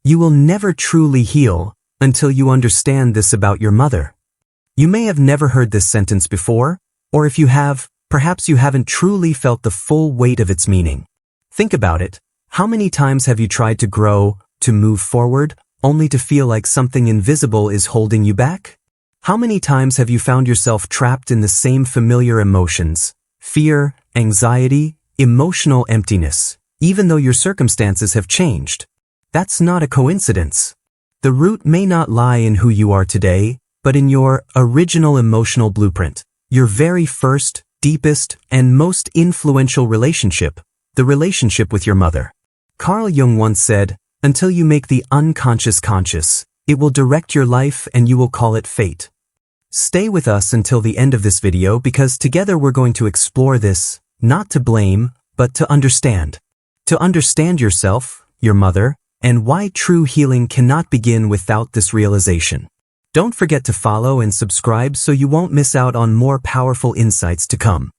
You will never truly heal until you understand this about your mother. You may have never heard this sentence before, or if you have, perhaps you haven't truly felt the full weight of its meaning. Think about it. How many times have you tried to grow, to move forward, only to feel like something invisible is holding you back? How many times have you found yourself trapped in the same familiar emotions, fear, anxiety, emotional emptiness, even though your circumstances have changed? That's not a coincidence. The root may not lie in who you are today, but in your original emotional blueprint, your very first, deepest, and most influential relationship, the relationship with your mother. Carl Jung once said, "Until you make the unconscious conscious, it will direct your life and you will call it fate." Stay with us until the end of this video because together we're going to explore this, not to blame, but to understand. To understand yourself, your mother, and why true healing cannot begin without this realization. Don't forget to follow and subscribe so you won't miss out on more powerful insights to come.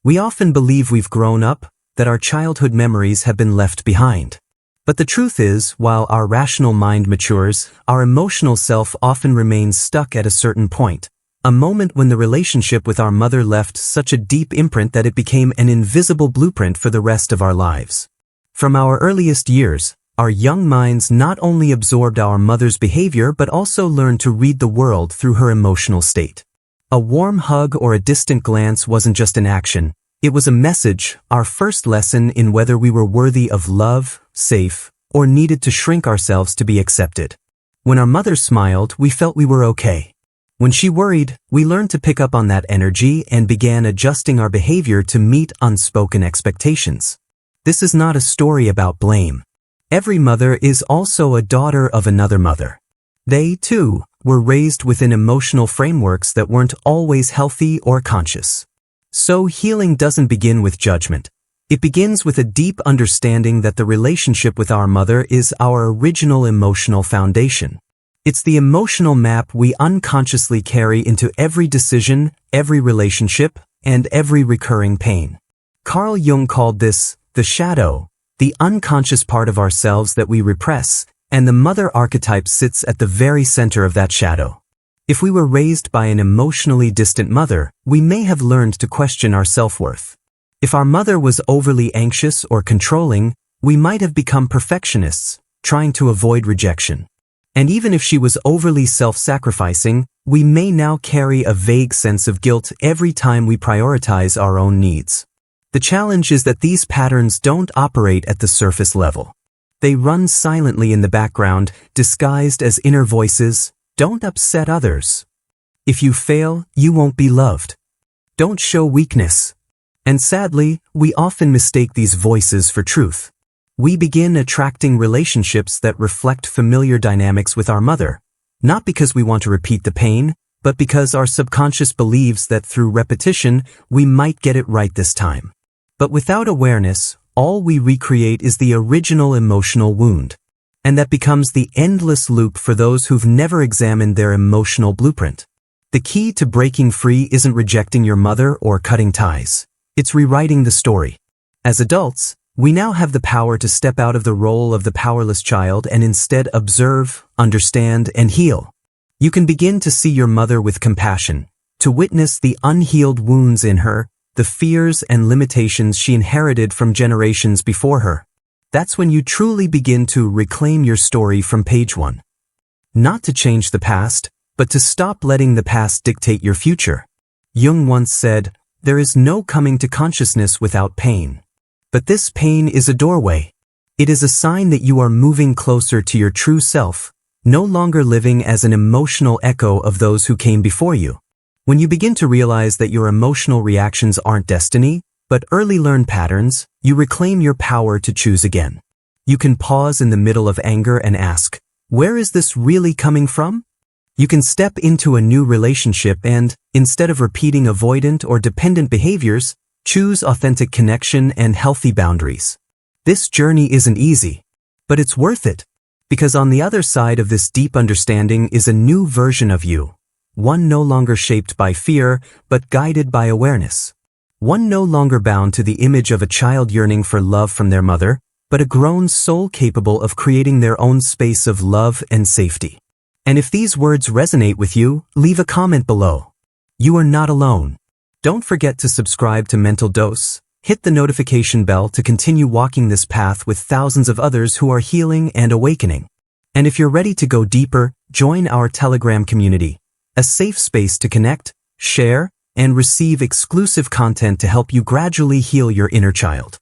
We often believe we've grown up, that our childhood memories have been left behind. But the truth is, while our rational mind matures, our emotional self often remains stuck at a certain point. A moment when the relationship with our mother left such a deep imprint that it became an invisible blueprint for the rest of our lives. From our earliest years, our young minds not only absorbed our mother's behavior but also learned to read the world through her emotional state. A warm hug or a distant glance wasn't just an action, it was a message, our first lesson in whether we were worthy of love, safe, or needed to shrink ourselves to be accepted. When our mother smiled, we felt we were okay. When she worried, we learned to pick up on that energy and began adjusting our behavior to meet unspoken expectations. This is not a story about blame. Every mother is also a daughter of another mother. They, too, were raised within emotional frameworks that weren't always healthy or conscious. So healing doesn't begin with judgment. It begins with a deep understanding that the relationship with our mother is our original emotional foundation. It's the emotional map we unconsciously carry into every decision, every relationship, and every recurring pain. Carl Jung called this the shadow, the unconscious part of ourselves that we repress, and the mother archetype sits at the very center of that shadow. If we were raised by an emotionally distant mother, we may have learned to question our self-worth. If our mother was overly anxious or controlling, we might have become perfectionists, trying to avoid rejection. And even if she was overly self-sacrificing, we may now carry a vague sense of guilt every time we prioritize our own needs. The challenge is that these patterns don't operate at the surface level. They run silently in the background, disguised as inner voices. Don't upset others. If you fail, you won't be loved. Don't show weakness. And sadly, we often mistake these voices for truth. We begin attracting relationships that reflect familiar dynamics with our mother, not because we want to repeat the pain, but because our subconscious believes that through repetition, we might get it right this time. But without awareness, all we recreate is the original emotional wound. And that becomes the endless loop for those who've never examined their emotional blueprint. The key to breaking free isn't rejecting your mother or cutting ties. It's rewriting the story. As adults, we now have the power to step out of the role of the powerless child and instead observe, understand, and heal. You can begin to see your mother with compassion, to witness the unhealed wounds in her, the fears and limitations she inherited from generations before her. That's when you truly begin to reclaim your story from page 1. Not to change the past, but to stop letting the past dictate your future. Jung once said, "There is no coming to consciousness without pain." But this pain is a doorway. It is a sign that you are moving closer to your true self, no longer living as an emotional echo of those who came before you. When you begin to realize that your emotional reactions aren't destiny, but early learned patterns, you reclaim your power to choose again. You can pause in the middle of anger and ask, where is this really coming from? You can step into a new relationship and, instead of repeating avoidant or dependent behaviors, choose authentic connection and healthy boundaries. This journey isn't easy, but it's worth it, because on the other side of this deep understanding is a new version of you, one no longer shaped by fear, but guided by awareness. One no longer bound to the image of a child yearning for love from their mother, but a grown soul capable of creating their own space of love and safety. And if these words resonate with you, leave a comment below. You are not alone. Don't forget to subscribe to Mental Dose. Hit the notification bell to continue walking this path with thousands of others who are healing and awakening. And if you're ready to go deeper, join our Telegram community, a safe space to connect, share, and receive exclusive content to help you gradually heal your inner child.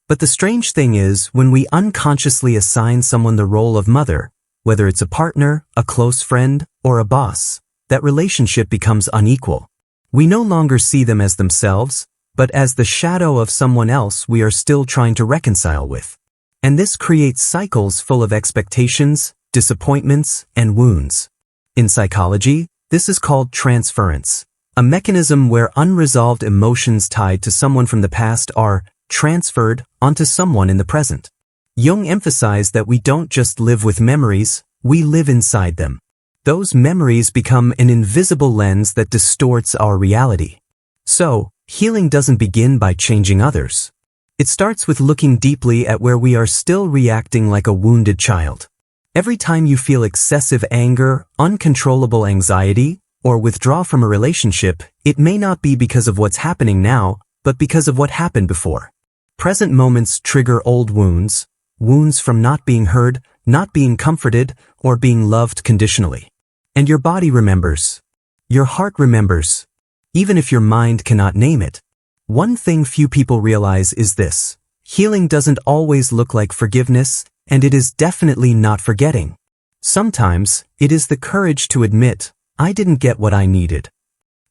But the strange thing is, when we unconsciously assign someone the role of mother, whether it's a partner, a close friend, or a boss, that relationship becomes unequal. We no longer see them as themselves, but as the shadow of someone else we are still trying to reconcile with. And this creates cycles full of expectations, disappointments, and wounds. In psychology, this is called transference, a mechanism where unresolved emotions tied to someone from the past are transferred onto someone in the present. Jung emphasized that we don't just live with memories, we live inside them. Those memories become an invisible lens that distorts our reality. So, healing doesn't begin by changing others. It starts with looking deeply at where we are still reacting like a wounded child. Every time you feel excessive anger, uncontrollable anxiety, or withdraw from a relationship, it may not be because of what's happening now, but because of what happened before. Present moments trigger old wounds, wounds from not being heard, not being comforted, or being loved conditionally. And your body remembers. Your heart remembers. Even if your mind cannot name it. One thing few people realize is this: healing doesn't always look like forgiveness, and it is definitely not forgetting. Sometimes, it is the courage to admit, I didn't get what I needed.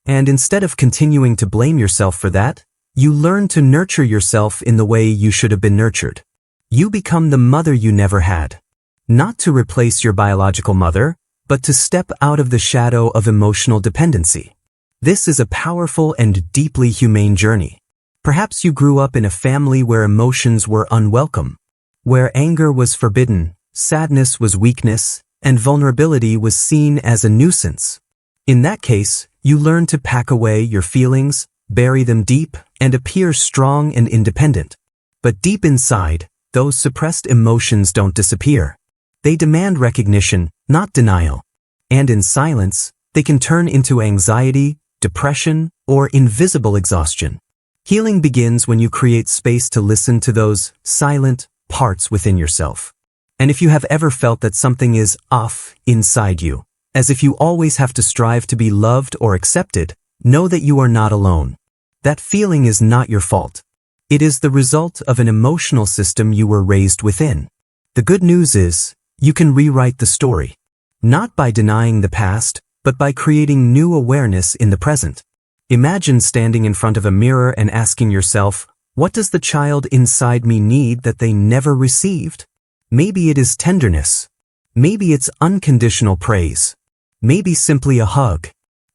And instead of continuing to blame yourself for that, you learn to nurture yourself in the way you should have been nurtured. You become the mother you never had. Not to replace your biological mother, but to step out of the shadow of emotional dependency. This is a powerful and deeply humane journey. Perhaps you grew up in a family where emotions were unwelcome, where anger was forbidden, sadness was weakness, and vulnerability was seen as a nuisance. In that case, you learn to pack away your feelings, bury them deep, and appear strong and independent. But deep inside, those suppressed emotions don't disappear. They demand recognition, not denial. And in silence, they can turn into anxiety, depression, or invisible exhaustion. Healing begins when you create space to listen to those silent parts within yourself. And if you have ever felt that something is off inside you, as if you always have to strive to be loved or accepted, know that you are not alone. That feeling is not your fault. It is the result of an emotional system you were raised within. The good news is, you can rewrite the story. Not by denying the past, but by creating new awareness in the present. Imagine standing in front of a mirror and asking yourself, what does the child inside me need that they never received? Maybe it is tenderness. Maybe it's unconditional praise. Maybe simply a hug.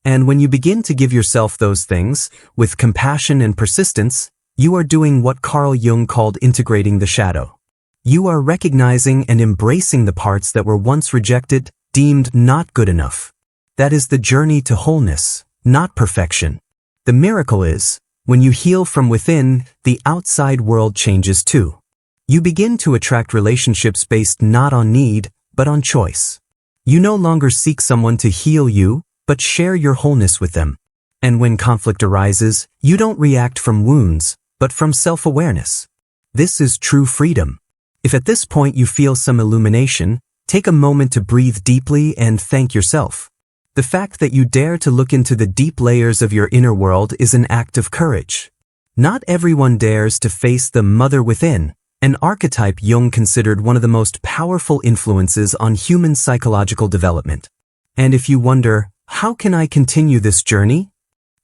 And when you begin to give yourself those things, with compassion and persistence, you are doing what Carl Jung called integrating the shadow. You are recognizing and embracing the parts that were once rejected, deemed not good enough. That is the journey to wholeness, not perfection. The miracle is, when you heal from within, the outside world changes too. You begin to attract relationships based not on need, but on choice. You no longer seek someone to heal you, but share your wholeness with them. And when conflict arises, you don't react from wounds, but from self-awareness. This is true freedom. If at this point you feel some illumination, take a moment to breathe deeply and thank yourself. The fact that you dare to look into the deep layers of your inner world is an act of courage. Not everyone dares to face the mother within, an archetype Jung considered one of the most powerful influences on human psychological development. And if you wonder, how can I continue this journey?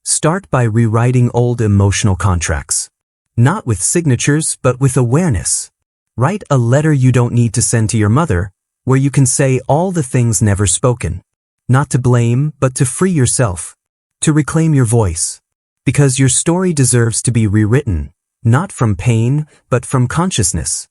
Start by rewriting old emotional contracts. Not with signatures, but with awareness. Write a letter you don't need to send to your mother, where you can say all the things never spoken. Not to blame, but to free yourself. To reclaim your voice. Because your story deserves to be rewritten, not from pain, but from consciousness.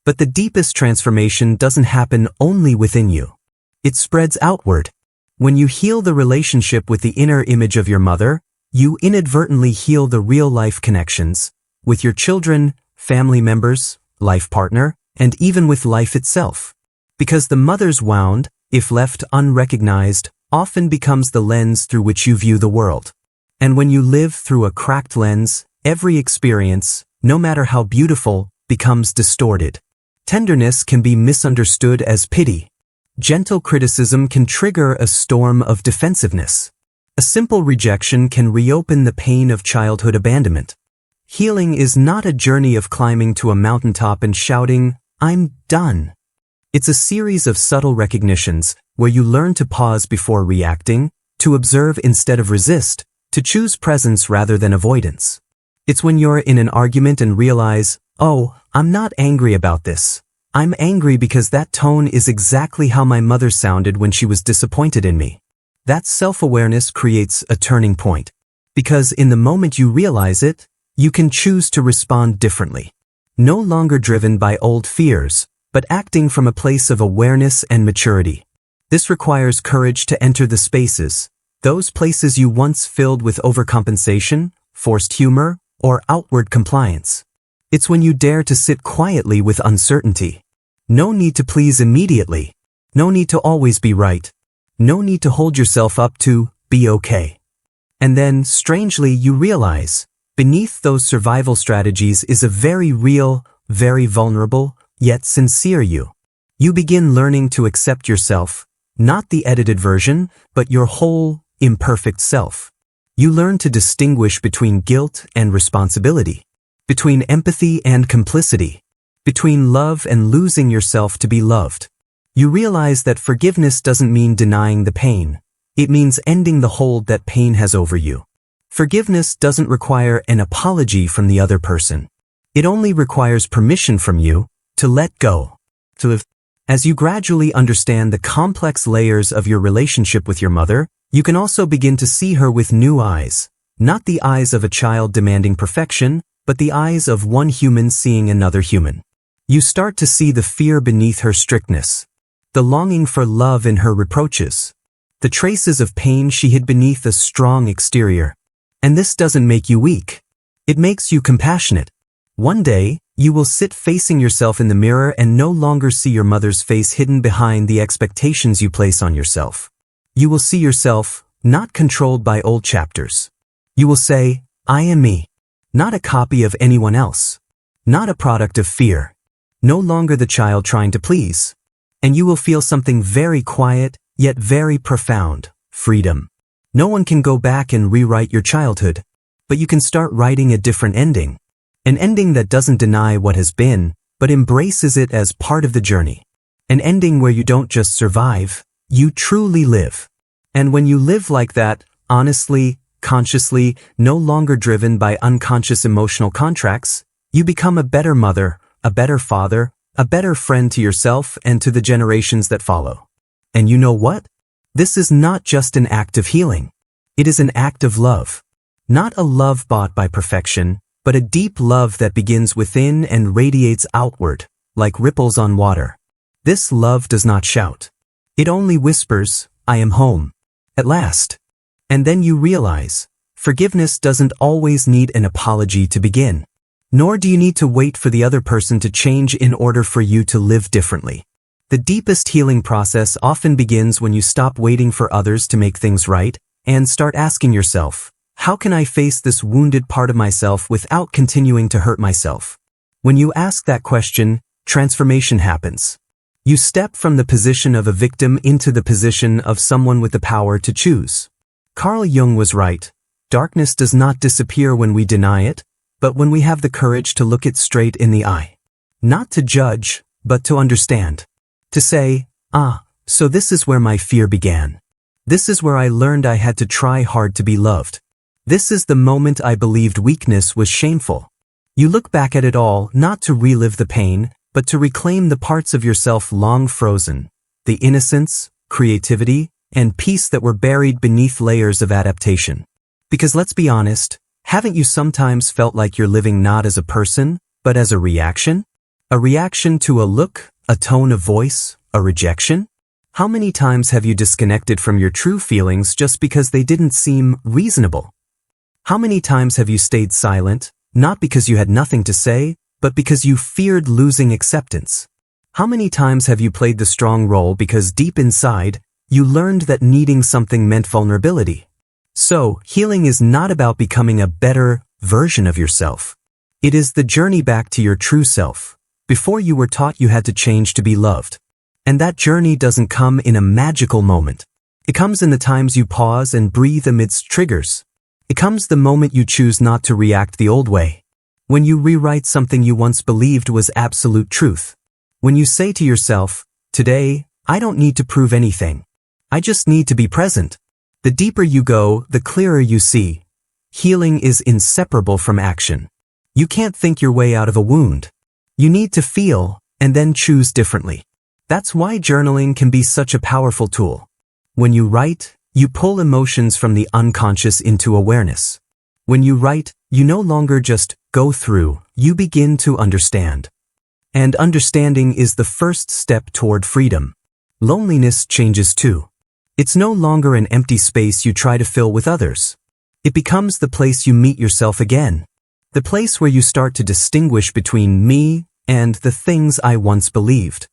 But the deepest transformation doesn't happen only within you. It spreads outward. When you heal the relationship with the inner image of your mother, you inadvertently heal the real-life connections with your children, family members, life partner, and even with life itself. Because the mother's wound, if left unrecognized, often becomes the lens through which you view the world. And when you live through a cracked lens, every experience, no matter how beautiful, becomes distorted. Tenderness can be misunderstood as pity. Gentle criticism can trigger a storm of defensiveness. A simple rejection can reopen the pain of childhood abandonment. Healing is not a journey of climbing to a mountaintop and shouting, "I'm done." It's a series of subtle recognitions where you learn to pause before reacting, to observe instead of resist, to choose presence rather than avoidance. It's when you're in an argument and realize, "Oh, I'm not angry about this. I'm angry because that tone is exactly how my mother sounded when she was disappointed in me." That self-awareness creates a turning point. Because in the moment you realize it, you can choose to respond differently. No longer driven by old fears, but acting from a place of awareness and maturity. This requires courage to enter the spaces, those places you once filled with overcompensation, forced humor, or outward compliance. It's when you dare to sit quietly with uncertainty. No need to please immediately. No need to always be right. No need to hold yourself up to be okay. And then, strangely, you realize, beneath those survival strategies is a very real, very vulnerable, yet sincere you. You begin learning to accept yourself, not the edited version, but your whole, imperfect self. You learn to distinguish between guilt and responsibility, between empathy and complicity, between love and losing yourself to be loved. You realize that forgiveness doesn't mean denying the pain. It means ending the hold that pain has over you. Forgiveness doesn't require an apology from the other person. It only requires permission from you to let go, to live. As you gradually understand the complex layers of your relationship with your mother, you can also begin to see her with new eyes, not the eyes of a child demanding perfection, but the eyes of one human seeing another human. You start to see the fear beneath her strictness, the longing for love in her reproaches, the traces of pain she hid beneath a strong exterior. And this doesn't make you weak. It makes you compassionate. One day, you will sit facing yourself in the mirror and no longer see your mother's face hidden behind the expectations you place on yourself. You will see yourself, not controlled by old chapters. You will say, "I am me. Not a copy of anyone else. Not a product of fear. No longer the child trying to please." And you will feel something very quiet, yet very profound: freedom. No one can go back and rewrite your childhood, but you can start writing a different ending. An ending that doesn't deny what has been, but embraces it as part of the journey. An ending where you don't just survive, you truly live. And when you live like that, honestly, consciously, no longer driven by unconscious emotional contracts, you become a better mother, a better father, a better friend to yourself and to the generations that follow. And you know what? This is not just an act of healing. It is an act of love. Not a love bought by perfection, but a deep love that begins within and radiates outward, like ripples on water. This love does not shout. It only whispers, "I am home. At last." And then you realize, forgiveness doesn't always need an apology to begin. Nor do you need to wait for the other person to change in order for you to live differently. The deepest healing process often begins when you stop waiting for others to make things right and start asking yourself, how can I face this wounded part of myself without continuing to hurt myself? When you ask that question, transformation happens. You step from the position of a victim into the position of someone with the power to choose. Carl Jung was right. Darkness does not disappear when we deny it, but when we have the courage to look it straight in the eye. Not to judge, but to understand. To say, so this is where my fear began. This is where I learned I had to try hard to be loved. This is the moment I believed weakness was shameful. You look back at it all not to relive the pain, but to reclaim the parts of yourself long frozen, the innocence, creativity, and peace that were buried beneath layers of adaptation. Because let's be honest, haven't you sometimes felt like you're living not as a person, but as a reaction? A reaction to a look, a tone of voice, a rejection? How many times have you disconnected from your true feelings just because they didn't seem reasonable? How many times have you stayed silent, not because you had nothing to say, but because you feared losing acceptance. How many times have you played the strong role because deep inside, you learned that needing something meant vulnerability? So, healing is not about becoming a better version of yourself. It is the journey back to your true self, before you were taught you had to change to be loved. And that journey doesn't come in a magical moment. It comes in the times you pause and breathe amidst triggers. It comes the moment you choose not to react the old way. When you rewrite something you once believed was absolute truth. When you say to yourself, today, I don't need to prove anything. I just need to be present. The deeper you go, the clearer you see. Healing is inseparable from action. You can't think your way out of a wound. You need to feel, and then choose differently. That's why journaling can be such a powerful tool. When you write, you pull emotions from the unconscious into awareness. When you write, you no longer just go through, you begin to understand. And understanding is the first step toward freedom. Loneliness changes too. It's no longer an empty space you try to fill with others. It becomes the place you meet yourself again. The place where you start to distinguish between me and the things I once believed.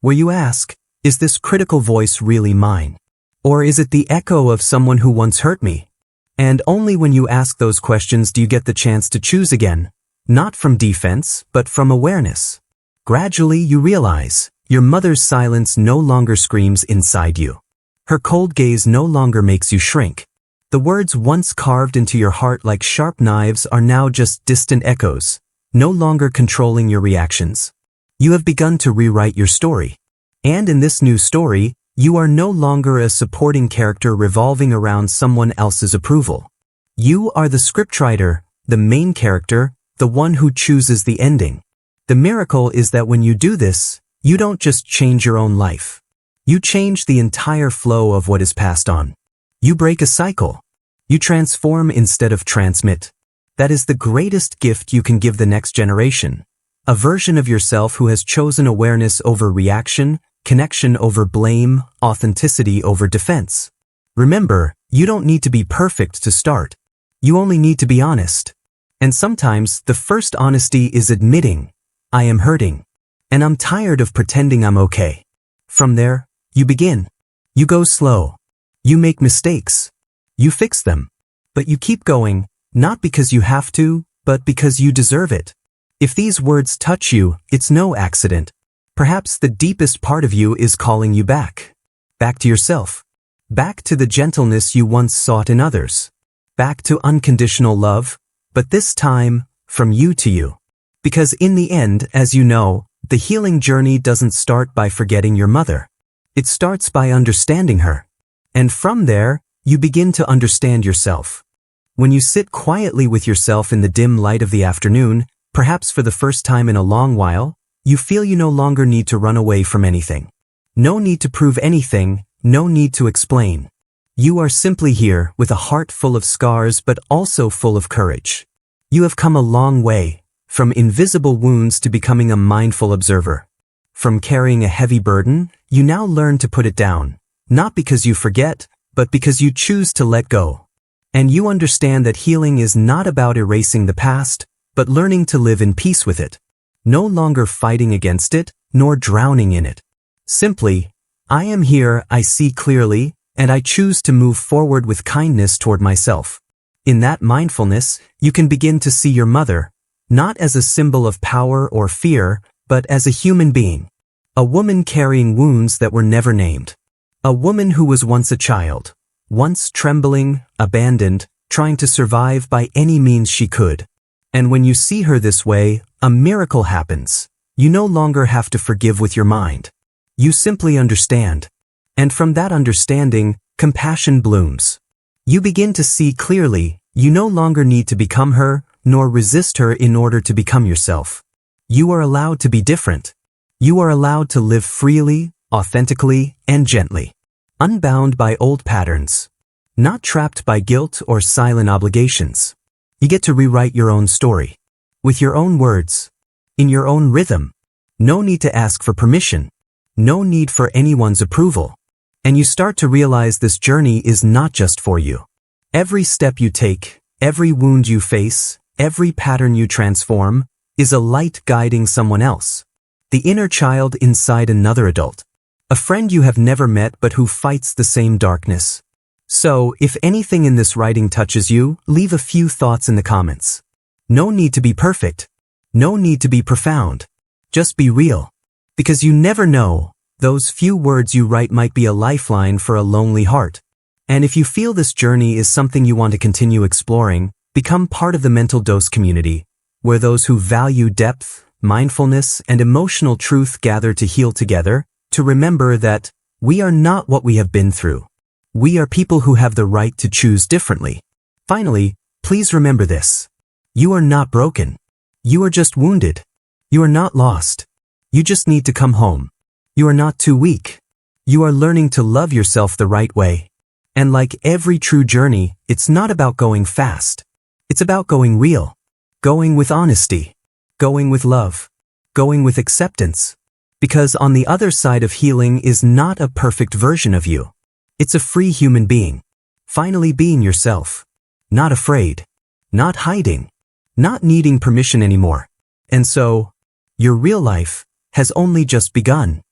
Where you ask, is this critical voice really mine? Or is it the echo of someone who once hurt me? And only when you ask those questions do you get the chance to choose again, not from defense, but from awareness. Gradually you realize, your mother's silence no longer screams inside you. Her cold gaze no longer makes you shrink. The words once carved into your heart like sharp knives are now just distant echoes, no longer controlling your reactions. You have begun to rewrite your story. And in this new story, you are no longer a supporting character revolving around someone else's approval. You are the scriptwriter, the main character, the one who chooses the ending. The miracle is that when you do this, you don't just change your own life. You change the entire flow of what is passed on. You break a cycle. You transform instead of transmit. That is the greatest gift you can give the next generation. A version of yourself who has chosen awareness over reaction, connection over blame, authenticity over defense. Remember, you don't need to be perfect to start. You only need to be honest. And sometimes, the first honesty is admitting, I am hurting. And I'm tired of pretending I'm okay. From there, you begin. You go slow. You make mistakes. You fix them. But you keep going, not because you have to, but because you deserve it. If these words touch you, it's no accident. Perhaps the deepest part of you is calling you back. Back to yourself. Back to the gentleness you once sought in others. Back to unconditional love, but this time, from you to you. Because in the end, as you know, the healing journey doesn't start by forgetting your mother. It starts by understanding her. And from there, you begin to understand yourself. When you sit quietly with yourself in the dim light of the afternoon, perhaps for the first time in a long while, you feel you no longer need to run away from anything. No need to prove anything, no need to explain. You are simply here with a heart full of scars but also full of courage. You have come a long way, from invisible wounds to becoming a mindful observer. From carrying a heavy burden, you now learn to put it down, not because you forget, but because you choose to let go. And you understand that healing is not about erasing the past, but learning to live in peace with it. No longer fighting against it, nor drowning in it. Simply, I am here, I see clearly, and I choose to move forward with kindness toward myself. In that mindfulness, you can begin to see your mother, not as a symbol of power or fear, but as a human being. A woman carrying wounds that were never named. A woman who was once a child, once trembling, abandoned, trying to survive by any means she could. And when you see her this way, a miracle happens. You no longer have to forgive with your mind. You simply understand. And from that understanding, compassion blooms. You begin to see clearly, you no longer need to become her, nor resist her in order to become yourself. You are allowed to be different. You are allowed to live freely, authentically, and gently. Unbound by old patterns. Not trapped by guilt or silent obligations. You get to rewrite your own story. With your own words. In your own rhythm. No need to ask for permission. No need for anyone's approval. And you start to realize this journey is not just for you. Every step you take, every wound you face, every pattern you transform, is a light guiding someone else. The inner child inside another adult. A friend you have never met but who fights the same darkness. So, if anything in this writing touches you, leave a few thoughts in the comments. No need to be perfect. No need to be profound. Just be real. Because you never know, those few words you write might be a lifeline for a lonely heart. And if you feel this journey is something you want to continue exploring, become part of the Mental Dose community, where those who value depth, mindfulness, and emotional truth gather to heal together, to remember that we are not what we have been through. We are people who have the right to choose differently. Finally, please remember this. You are not broken. You are just wounded. You are not lost. You just need to come home. You are not too weak. You are learning to love yourself the right way. And like every true journey, it's not about going fast. It's about going real. Going with honesty. Going with love. Going with acceptance. Because on the other side of healing is not a perfect version of you. It's a free human being. Finally being yourself. Not afraid. Not hiding. Not needing permission anymore. And so, your real life has only just begun.